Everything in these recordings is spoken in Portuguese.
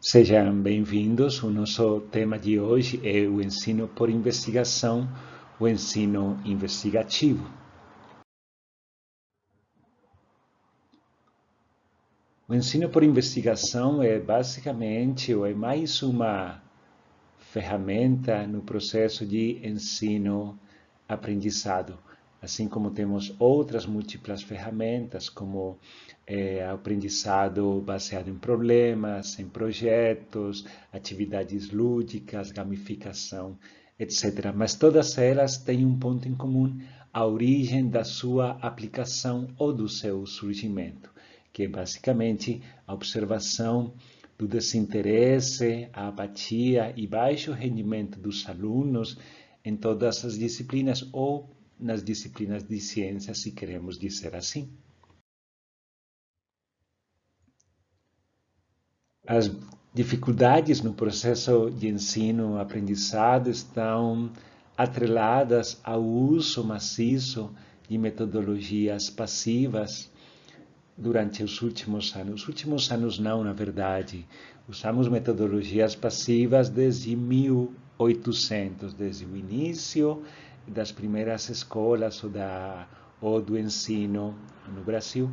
Sejam bem-vindos. O nosso tema de hoje é o ensino por investigação, o ensino investigativo. O ensino por investigação é basicamente ou é mais uma ferramenta no processo de ensino-aprendizado, assim como temos outras múltiplas ferramentas, como aprendizado baseado em problemas, em projetos, atividades lúdicas, gamificação, etc. Mas todas elas têm um ponto em comum: a origem da sua aplicação ou do seu surgimento, que é basicamente a observação do desinteresse, a apatia e baixo rendimento dos alunos em todas as disciplinas ou nas disciplinas de ciência, se queremos dizer assim. As dificuldades no processo de ensino-aprendizado estão atreladas ao uso maciço de metodologias passivas durante os últimos anos. Os últimos anos não, na verdade. Usamos metodologias passivas desde 1800, desde o início das primeiras escolas ou do ensino no Brasil.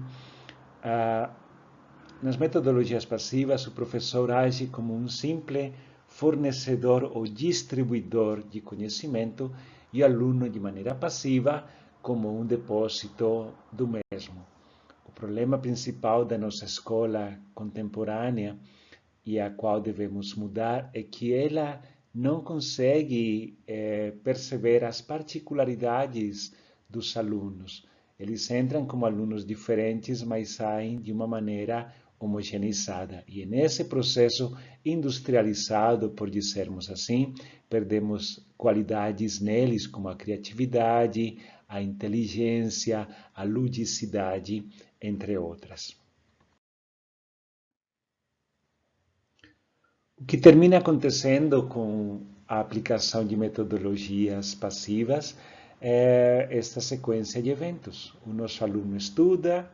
Nas metodologias passivas, o professor age como um simples fornecedor ou distribuidor de conhecimento e o aluno, de maneira passiva, como um depósito do mesmo. O problema principal da nossa escola contemporânea e a qual devemos mudar é que ela não consegue perceber as particularidades dos alunos. Eles entram como alunos diferentes, mas saem de uma maneira homogeneizada. E nesse processo industrializado, por dizermos assim, perdemos qualidades neles como a criatividade, a inteligência, a ludicidade, entre outras. O que termina acontecendo com a aplicação de metodologias passivas é esta sequência de eventos. O nosso aluno estuda,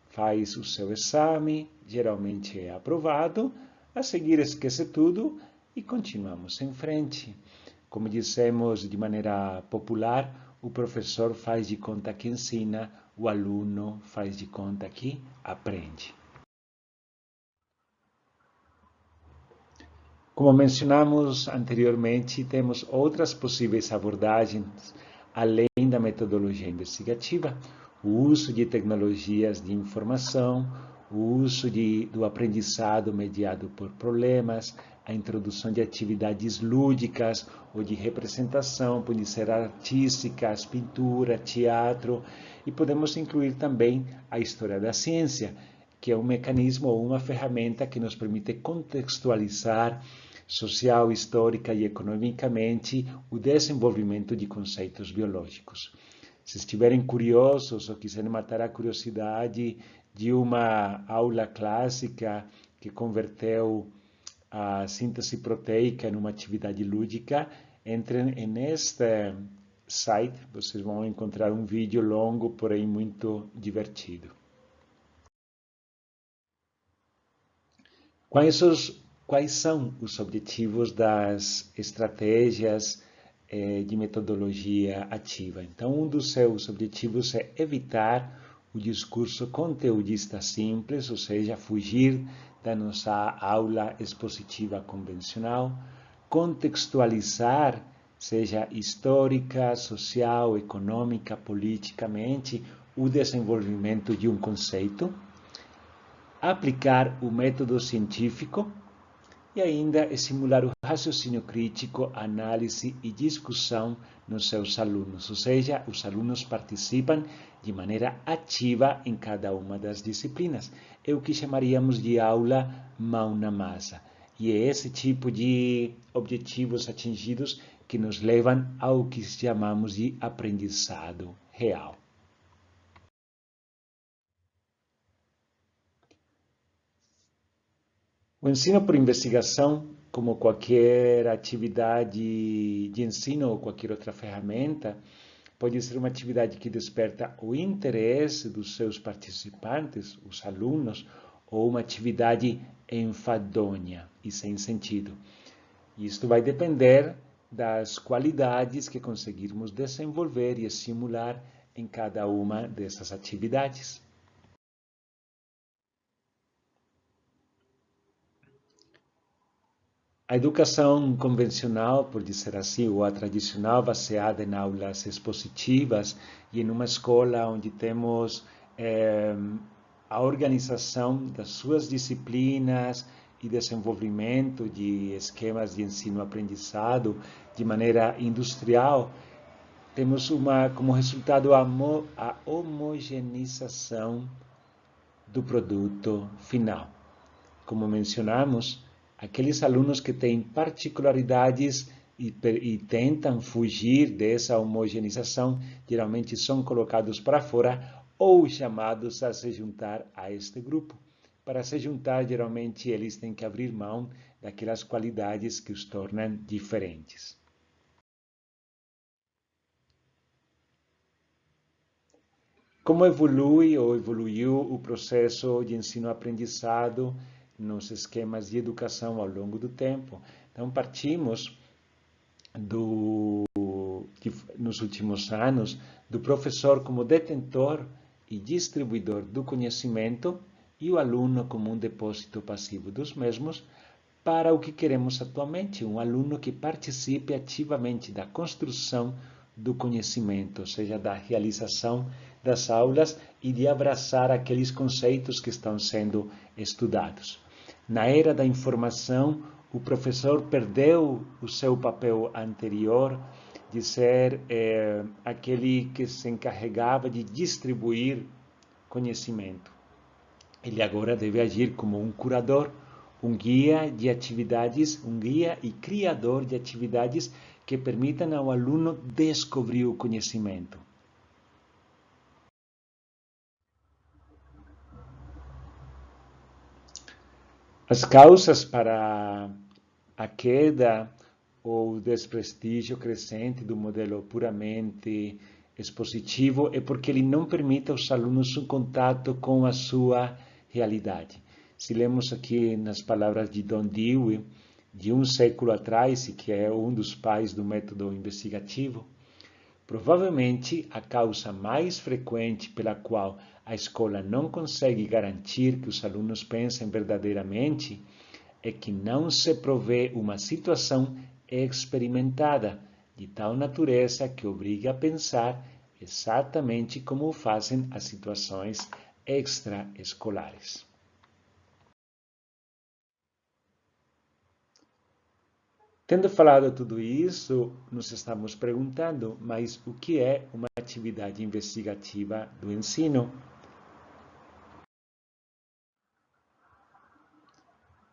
faz o seu exame, geralmente é aprovado, a seguir esquece tudo e continuamos em frente. Como dissemos de maneira popular, o professor faz de conta que ensina, o aluno faz de conta que aprende. Como mencionamos anteriormente, temos outras possíveis abordagens além da metodologia investigativa: o uso de tecnologias de informação, o uso do aprendizado mediado por problemas, a introdução de atividades lúdicas ou de representação, podem ser artísticas, pintura, teatro, e podemos incluir também a história da ciência, que é um mecanismo ou uma ferramenta que nos permite contextualizar social, histórica e economicamente o desenvolvimento de conceitos biológicos. Se estiverem curiosos ou quiserem matar a curiosidade de uma aula clássica que converteu a síntese proteica numa atividade lúdica, entrem neste site, vocês vão encontrar um vídeo longo, porém muito divertido. Quais são os objetivos das estratégias de metodologia ativa? Então, um dos seus objetivos é evitar o discurso conteudista simples, ou seja, fugir da nossa aula expositiva convencional, contextualizar, seja histórica, social, econômica, politicamente, o desenvolvimento de um conceito, aplicar o método científico e ainda estimular o raciocínio crítico, análise e discussão nos seus alunos, ou seja, os alunos participam de maneira ativa em cada uma das disciplinas. É o que chamaríamos de aula mão na massa. E é esse tipo de objetivos atingidos que nos levam ao que chamamos de aprendizado real. O ensino por investigação, como qualquer atividade de ensino ou qualquer outra ferramenta, pode ser uma atividade que desperta o interesse dos seus participantes, os alunos, ou uma atividade enfadonha e sem sentido. Isto vai depender das qualidades que conseguirmos desenvolver e estimular em cada uma dessas atividades. A educação convencional, por dizer assim, ou a tradicional, baseada em aulas expositivas e em uma escola onde temos a organização das suas disciplinas e desenvolvimento de esquemas de ensino-aprendizado de maneira industrial, temos como resultado a homogeneização do produto final. Como mencionamos, aqueles alunos que têm particularidades e tentam fugir dessa homogeneização, geralmente são colocados para fora ou chamados a se juntar a este grupo. Para se juntar, geralmente eles têm que abrir mão daquelas qualidades que os tornam diferentes. Como evolui ou evoluiu o processo de ensino-aprendizado nos esquemas de educação ao longo do tempo? Então, partimos nos últimos anos do professor como detentor e distribuidor do conhecimento e o aluno como um depósito passivo dos mesmos, para o que queremos atualmente, um aluno que participe ativamente da construção do conhecimento, ou seja, da realização das aulas e de abraçar aqueles conceitos que estão sendo estudados. Na era da informação, o professor perdeu o seu papel anterior de ser aquele que se encarregava de distribuir conhecimento. Ele agora deve agir como um curador, um guia de atividades, um guia e criador de atividades que permitam ao aluno descobrir o conhecimento. As causas para a queda ou desprestígio crescente do modelo puramente expositivo é porque ele não permite aos alunos um contato com a sua realidade. Se lemos aqui nas palavras de Don Dewey, de um século atrás, e que é um dos pais do método investigativo, provavelmente a causa mais frequente pela qual a escola não consegue garantir que os alunos pensem verdadeiramente é que não se provê uma situação experimentada de tal natureza que obrigue a pensar exatamente como fazem as situações extraescolares. Tendo falado tudo isso, nos estamos perguntando, mas o que é uma atividade investigativa do ensino?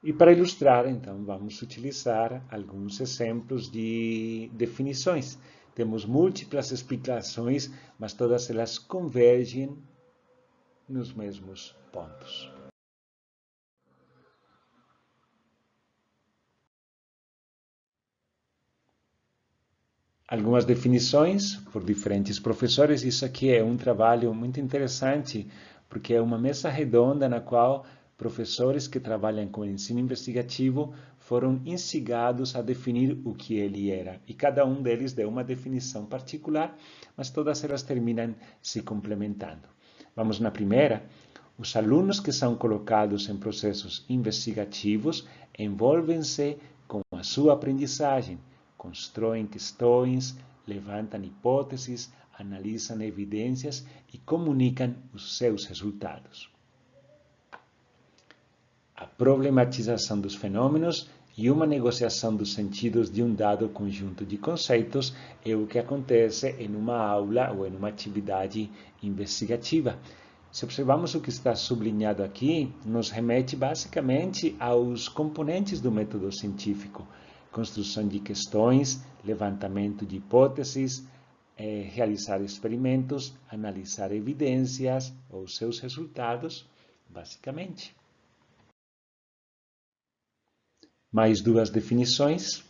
E para ilustrar, então, vamos utilizar alguns exemplos de definições. Temos múltiplas explicações, mas todas elas convergem nos mesmos pontos. Algumas definições por diferentes professores. Isso aqui é um trabalho muito interessante, porque é uma mesa redonda na qual professores que trabalham com ensino investigativo foram instigados a definir o que ele era. E cada um deles deu uma definição particular, mas todas elas terminam se complementando. Vamos na primeira. Os alunos que são colocados em processos investigativos envolvem-se com a sua aprendizagem, constroem questões, levantam hipóteses, analisam evidências e comunicam os seus resultados. A problematização dos fenômenos e uma negociação dos sentidos de um dado conjunto de conceitos é o que acontece em uma aula ou em uma atividade investigativa. Se observamos o que está sublinhado aqui, nos remete basicamente aos componentes do método científico: construção de questões, levantamento de hipóteses, realizar experimentos, analisar evidências ou seus resultados, basicamente. Mais duas definições.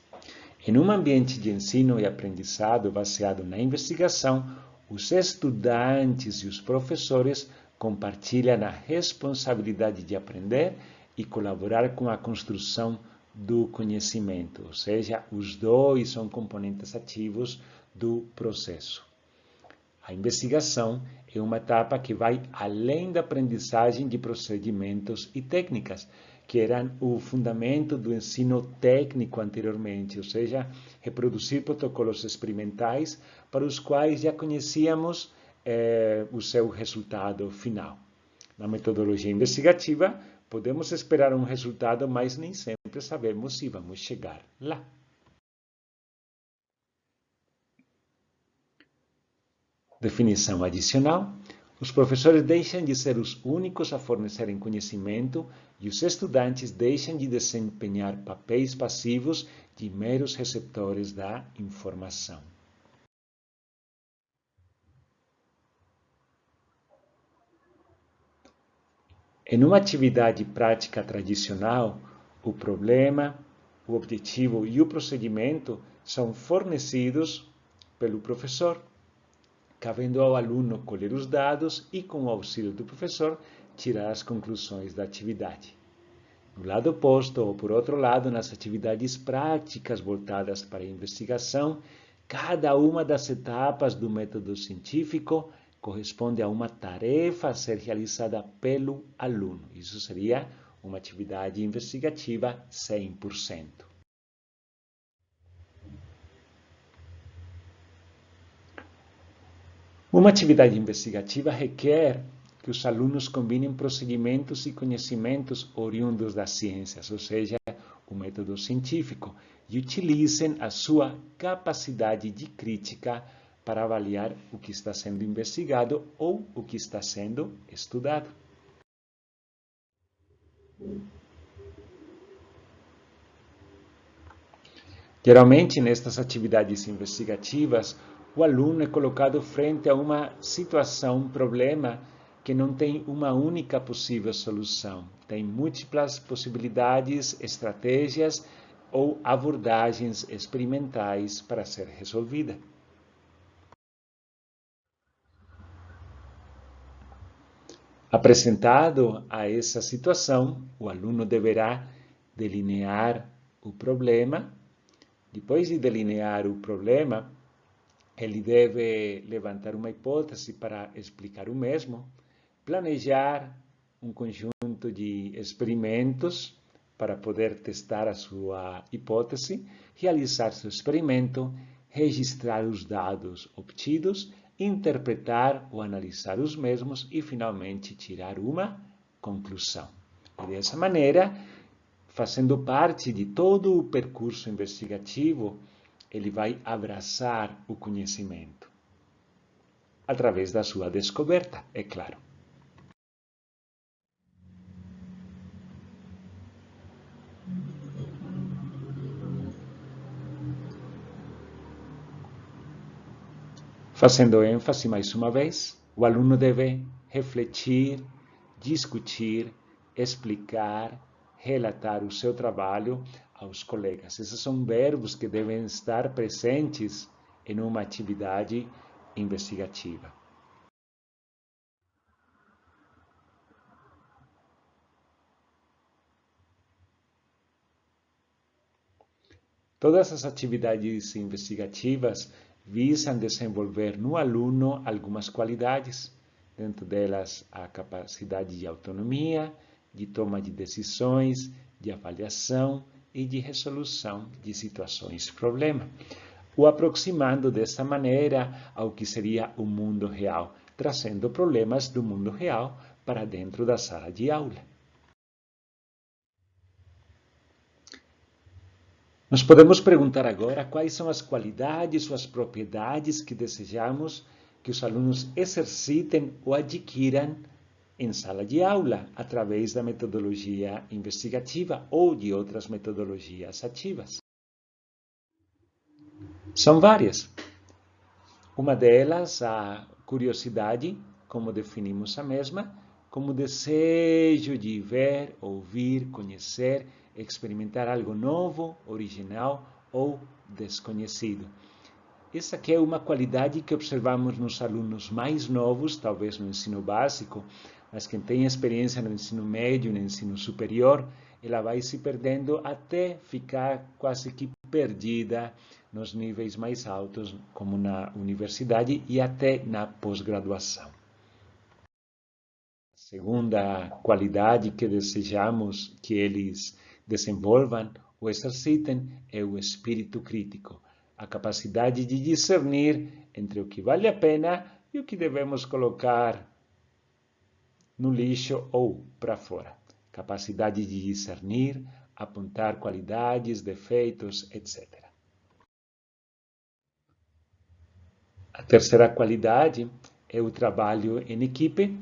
Em um ambiente de ensino e aprendizado baseado na investigação, os estudantes e os professores compartilham a responsabilidade de aprender e colaborar com a construção do conhecimento, ou seja, os dois são componentes ativos do processo. A investigação é uma etapa que vai além da aprendizagem de procedimentos e técnicas, que eram o fundamento do ensino técnico anteriormente, ou seja, reproduzir protocolos experimentais para os quais já conhecíamos o seu resultado final. Na metodologia investigativa, podemos esperar um resultado, mas nem sempre sabemos se vamos chegar lá. Definição adicional: os professores deixam de ser os únicos a fornecerem conhecimento e os estudantes deixam de desempenhar papéis passivos de meros receptores da informação. Em uma atividade prática tradicional, o problema, o objetivo e o procedimento são fornecidos pelo professor, cabendo ao aluno colher os dados e, com o auxílio do professor, tirar as conclusões da atividade. No lado oposto, ou por outro lado, nas atividades práticas voltadas para a investigação, cada uma das etapas do método científico corresponde a uma tarefa a ser realizada pelo aluno. Isso seria uma atividade investigativa 100%. Uma atividade investigativa requer que os alunos combinem procedimentos e conhecimentos oriundos das ciências, ou seja, o método científico, e utilizem a sua capacidade de crítica para avaliar o que está sendo investigado ou o que está sendo estudado. Geralmente, nestas atividades investigativas, o aluno é colocado frente a uma situação, um problema, que não tem uma única possível solução. Tem múltiplas possibilidades, estratégias ou abordagens experimentais para ser resolvida. Apresentado a essa situação, o aluno deverá delinear o problema. Depois de delinear o problema, ele deve levantar uma hipótese para explicar o mesmo, planejar um conjunto de experimentos para poder testar a sua hipótese, realizar seu experimento, registrar os dados obtidos, interpretar ou analisar os mesmos e, finalmente, tirar uma conclusão. E dessa maneira, fazendo parte de todo o percurso investigativo, ele vai abraçar o conhecimento, através da sua descoberta, é claro. Fazendo ênfase mais uma vez, o aluno deve refletir, discutir, explicar, relatar o seu trabalho aos colegas. Esses são verbos que devem estar presentes em uma atividade investigativa. Todas as atividades investigativas visam desenvolver no aluno algumas qualidades, dentro delas a capacidade de autonomia, de toma de decisões, de avaliação e de resolução de situações-problema, o aproximando dessa maneira ao que seria o mundo real, trazendo problemas do mundo real para dentro da sala de aula. Nós podemos perguntar agora quais são as qualidades ou as propriedades que desejamos que os alunos exercitem ou adquiram em sala de aula, através da metodologia investigativa ou de outras metodologias ativas. São várias. Uma delas, a curiosidade, como definimos a mesma, como desejo de ver, ouvir, conhecer, experimentar algo novo, original ou desconhecido. Essa aqui é uma qualidade que observamos nos alunos mais novos, talvez no ensino básico, mas quem tem experiência no ensino médio, no ensino superior, ela vai se perdendo até ficar quase que perdida nos níveis mais altos, como na universidade e até na pós-graduação. A segunda qualidade que desejamos que eles desenvolvam ou exercitem é o espírito crítico, a capacidade de discernir entre o que vale a pena e o que devemos colocar no lixo ou para fora. Capacidade de discernir, apontar qualidades, defeitos, etc. A terceira qualidade é o trabalho em equipe,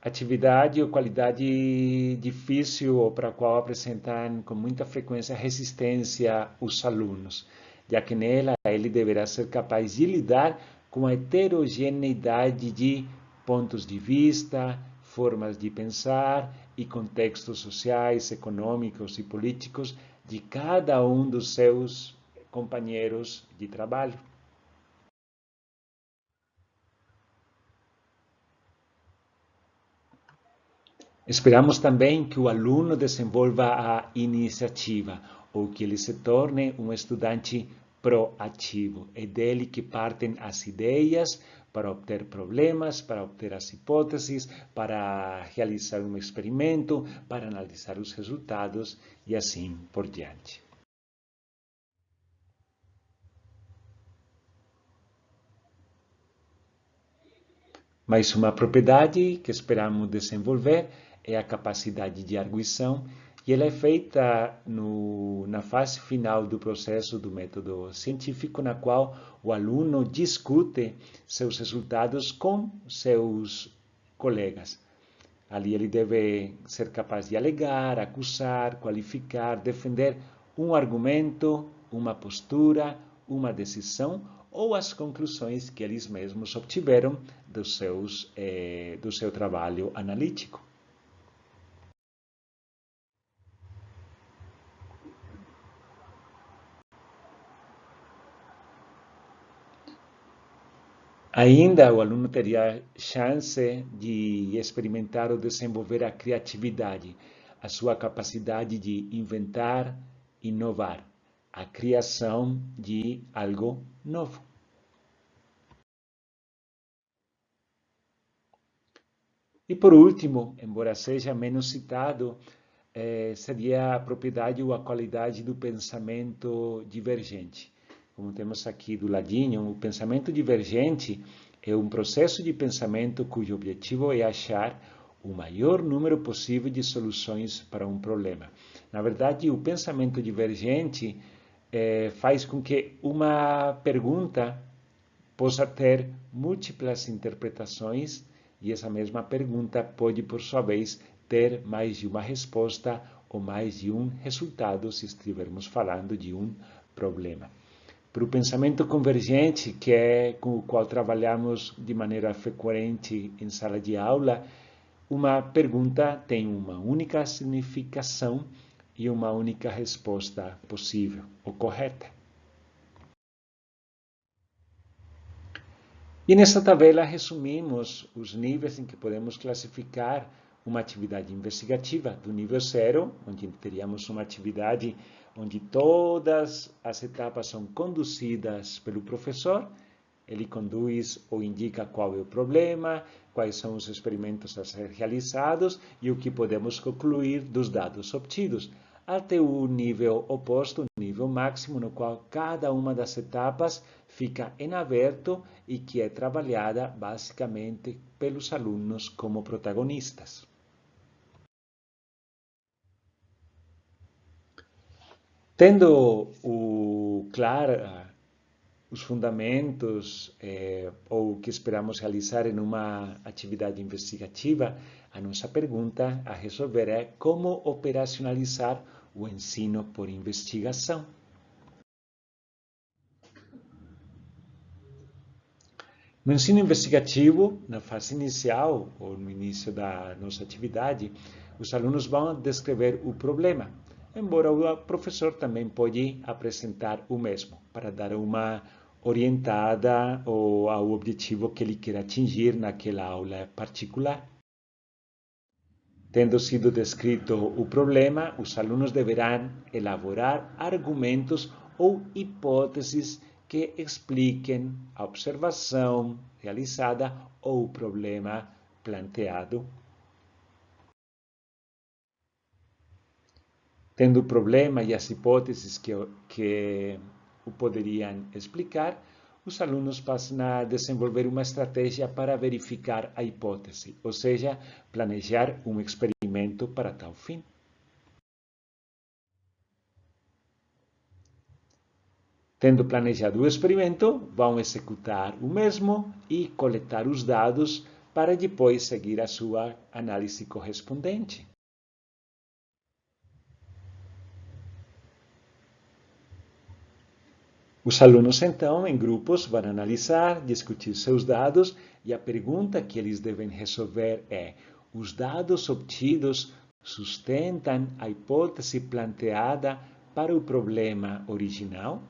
atividade ou qualidade difícil ou para a qual apresentam com muita frequência resistência os alunos, já que nela ele deverá ser capaz de lidar com a heterogeneidade de pontos de vista, formas de pensar e contextos sociais, econômicos e políticos de cada um dos seus companheiros de trabalho. Esperamos também que o aluno desenvolva a iniciativa, ou que ele se torne um estudante proativo. É dele que partem as ideias para obter problemas, para obter as hipóteses, para realizar um experimento, para analisar os resultados e assim por diante. Mais uma propriedade que esperamos desenvolver é a capacidade de arguição, e ela é feita na fase final do processo do método científico, na qual o aluno discute seus resultados com seus colegas. Ali ele deve ser capaz de alegar, acusar, qualificar, defender um argumento, uma postura, uma decisão ou as conclusões que eles mesmos obtiveram do seu trabalho analítico. Ainda o aluno teria chance de experimentar ou desenvolver a criatividade, a sua capacidade de inventar, inovar, a criação de algo novo. E por último, embora seja menos citado, seria a propriedade ou a qualidade do pensamento divergente. Como temos aqui do ladinho, o pensamento divergente é um processo de pensamento cujo objetivo é achar o maior número possível de soluções para um problema. Na verdade, o pensamento divergente faz com que uma pergunta possa ter múltiplas interpretações e essa mesma pergunta pode, por sua vez, ter mais de uma resposta ou mais de um resultado se estivermos falando de um problema. Para o pensamento convergente, que é com o qual trabalhamos de maneira frequente em sala de aula, uma pergunta tem uma única significação e uma única resposta possível ou correta. E nessa tabela resumimos os níveis em que podemos classificar uma atividade investigativa, do nível 0, onde teríamos uma atividade onde todas as etapas são conduzidas pelo professor, ele conduz ou indica qual é o problema, quais são os experimentos a ser realizados e o que podemos concluir dos dados obtidos, até o nível oposto, o nível máximo, no qual cada uma das etapas fica em aberto e que é trabalhada basicamente pelos alunos como protagonistas. Tendo os fundamentos ou o que esperamos realizar em uma atividade investigativa, a nossa pergunta a resolver é como operacionalizar o ensino por investigação. No ensino investigativo, na fase inicial, ou no início da nossa atividade, os alunos vão descrever o problema, embora o professor também pode apresentar o mesmo, para dar uma orientada ao objetivo que ele quer atingir naquela aula particular. Tendo sido descrito o problema, os alunos deverão elaborar argumentos ou hipóteses que expliquem a observação realizada ou o problema planteado. Tendo o problema e as hipóteses que o poderiam explicar, os alunos passam a desenvolver uma estratégia para verificar a hipótese, ou seja, planejar um experimento para tal fim. Tendo planejado o experimento, vão executar o mesmo e coletar os dados para depois seguir a sua análise correspondente. Os alunos, então, em grupos, vão analisar, discutir seus dados e a pergunta que eles devem resolver é: os dados obtidos sustentam a hipótese planteada para o problema original?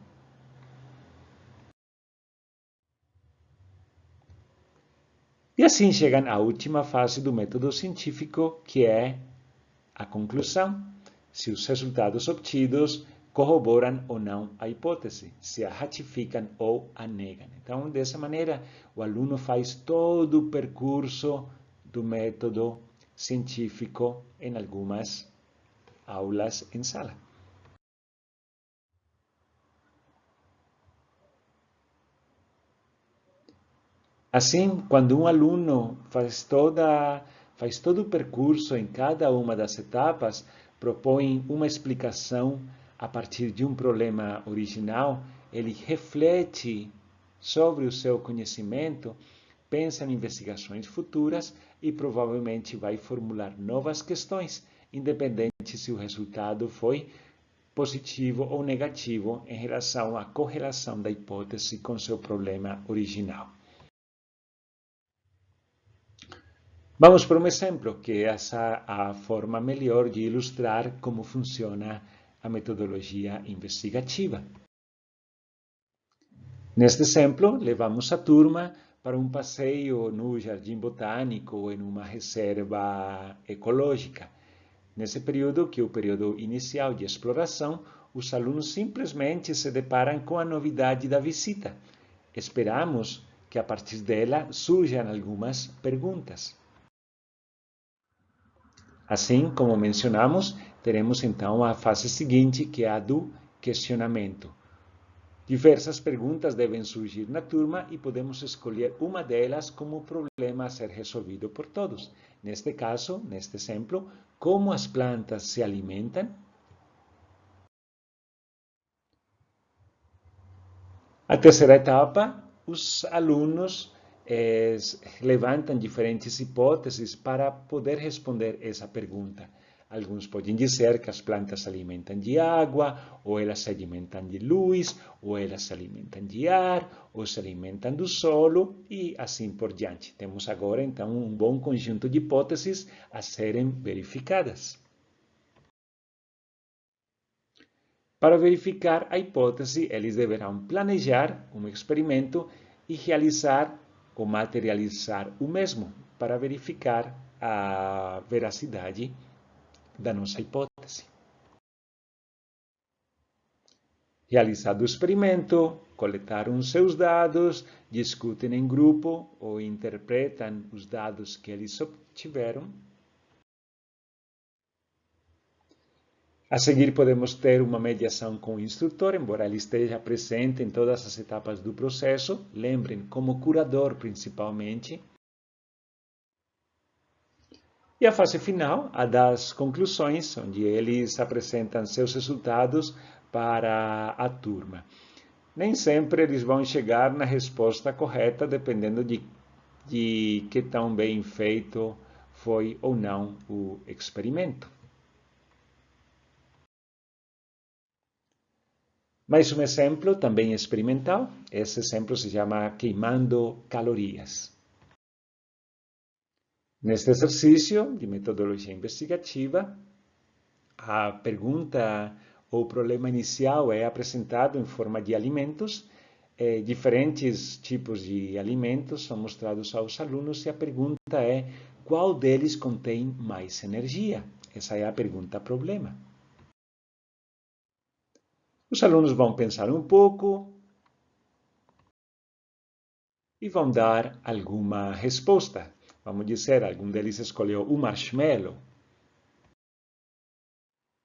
E assim chegam à última fase do método científico, que é a conclusão. Se os resultados obtidos corroboram ou não a hipótese, se a ratificam ou a negam. Então, dessa maneira, o aluno faz todo o percurso do método científico em algumas aulas em sala. Assim, quando um aluno faz todo o percurso em cada uma das etapas, propõe uma explicação a partir de um problema original, ele reflete sobre o seu conhecimento, pensa em investigações futuras e provavelmente vai formular novas questões, independente se o resultado foi positivo ou negativo em relação à correlação da hipótese com seu problema original. Vamos por um exemplo, que é a forma melhor de ilustrar como funciona a metodologia investigativa. Neste exemplo, levamos a turma para um passeio no jardim botânico ou em uma reserva ecológica. Nesse período, que é o período inicial de exploração, os alunos simplesmente se deparam com a novidade da visita. Esperamos que a partir dela surjam algumas perguntas. Assim como mencionamos, teremos então a fase seguinte, que é a do questionamento. Diversas perguntas devem surgir na turma e podemos escolher uma delas como problema a ser resolvido por todos. Neste caso, neste exemplo, como as plantas se alimentam? A terceira etapa, os alunos levantam diferentes hipóteses para poder responder essa pergunta. Alguns podem dizer que as plantas se alimentam de água, ou elas se alimentam de luz, ou elas se alimentam de ar, ou se alimentam do solo, e assim por diante. Temos agora, então, um bom conjunto de hipóteses a serem verificadas. Para verificar a hipótese, eles deverão planejar um experimento e realizar ou materializar o mesmo para verificar a veracidade da nossa hipótese. Realizado o experimento, coletaram seus dados, discutem em grupo ou interpretam os dados que eles obtiveram. A seguir, podemos ter uma mediação com o instrutor, embora ele esteja presente em todas as etapas do processo. Lembrem, como curador principalmente. E a fase final, a das conclusões, onde eles apresentam seus resultados para a turma. Nem sempre eles vão chegar na resposta correta, dependendo de que tão bem feito foi ou não o experimento. Mais um exemplo, também experimental. Esse exemplo se chama queimando calorias. Neste exercício de metodologia investigativa, a pergunta ou problema inicial é apresentado em forma de alimentos diferentes tipos de alimentos são mostrados aos alunos e a pergunta é qual deles contém mais energia? Essa é a pergunta problema. Os alunos vão pensar um pouco e vão dar alguma resposta. Vamos dizer, algum deles escolheu o marshmallow.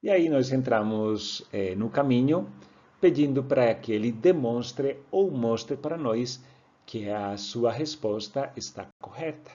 E aí nós entramos no caminho pedindo para que ele demonstre ou mostre para nós que a sua resposta está correta.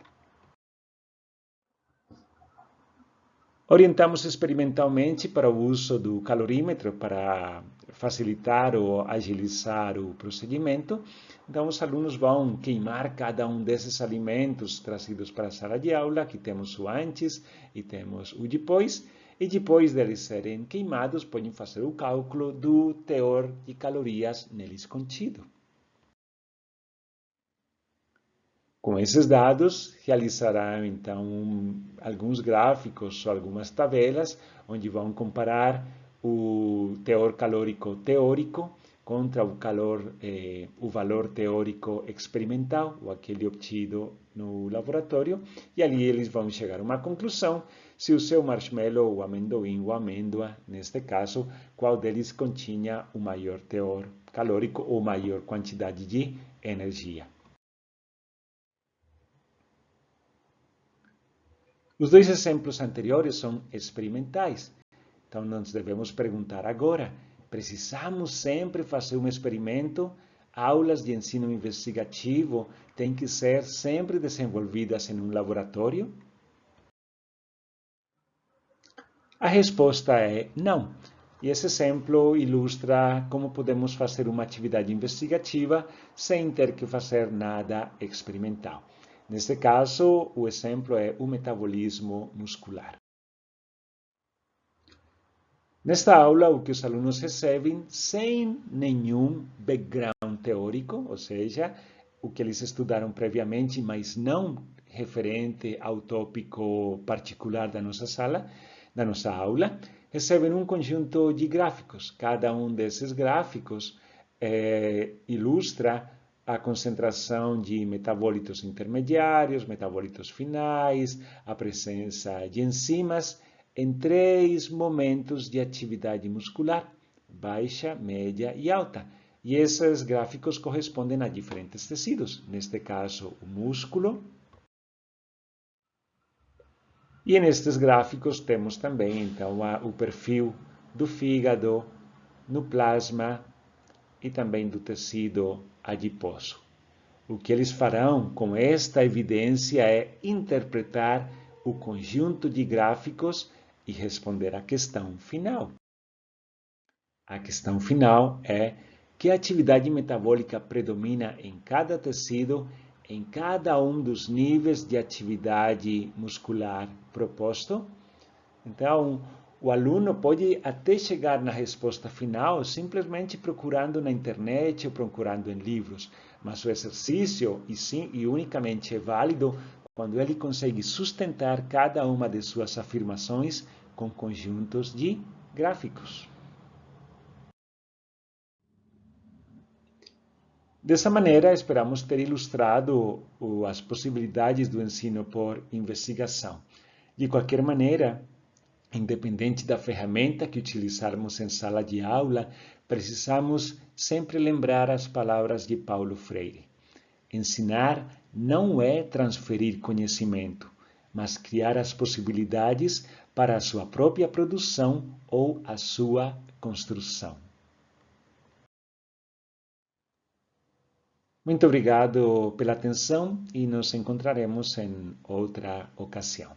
Orientamos experimentalmente para o uso do calorímetro para facilitar ou agilizar o procedimento. Então, os alunos vão queimar cada um desses alimentos trazidos para a sala de aula. Aqui temos o antes e temos o depois. E depois deles serem queimados, podem fazer o cálculo do teor de calorias neles contido. Com esses dados, realizarão então alguns gráficos ou algumas tabelas, onde vão comparar o teor calórico teórico contra o valor teórico experimental, ou aquele obtido no laboratório, e ali eles vão chegar a uma conclusão se o seu marshmallow, o amendoim ou amêndoa, neste caso, qual deles continha o maior teor calórico ou maior quantidade de energia. Os dois exemplos anteriores são experimentais. Então, nós devemos perguntar agora, precisamos sempre fazer um experimento? Aulas de ensino investigativo têm que ser sempre desenvolvidas em um laboratório? A resposta é não. E esse exemplo ilustra como podemos fazer uma atividade investigativa sem ter que fazer nada experimental. Neste caso, o exemplo é o metabolismo muscular. Nesta aula, o que os alunos recebem sem nenhum background teórico, ou seja, o que eles estudaram previamente, mas não referente ao tópico particular da nossa sala, da nossa aula, recebem um conjunto de gráficos. Cada um desses gráficos ilustra a concentração de metabólitos intermediários, metabólitos finais, a presença de enzimas em 3 momentos de atividade muscular, baixa, média e alta. E esses gráficos correspondem a diferentes tecidos, neste caso o músculo. E nestes gráficos temos também então o perfil do fígado, no plasma e também do tecido adiposo. O que eles farão com esta evidência é interpretar o conjunto de gráficos e responder à questão final. A questão final é que atividade metabólica predomina em cada tecido, em cada um dos níveis de atividade muscular proposto. Então, o aluno pode até chegar na resposta final simplesmente procurando na internet ou procurando em livros, mas o exercício e unicamente é válido quando ele consegue sustentar cada uma de suas afirmações com conjuntos de gráficos. Dessa maneira, esperamos ter ilustrado as possibilidades do ensino por investigação. De qualquer maneira, independente da ferramenta que utilizarmos em sala de aula, precisamos sempre lembrar as palavras de Paulo Freire. Ensinar não é transferir conhecimento, mas criar as possibilidades para a sua própria produção ou a sua construção. Muito obrigado pela atenção e nos encontraremos em outra ocasião.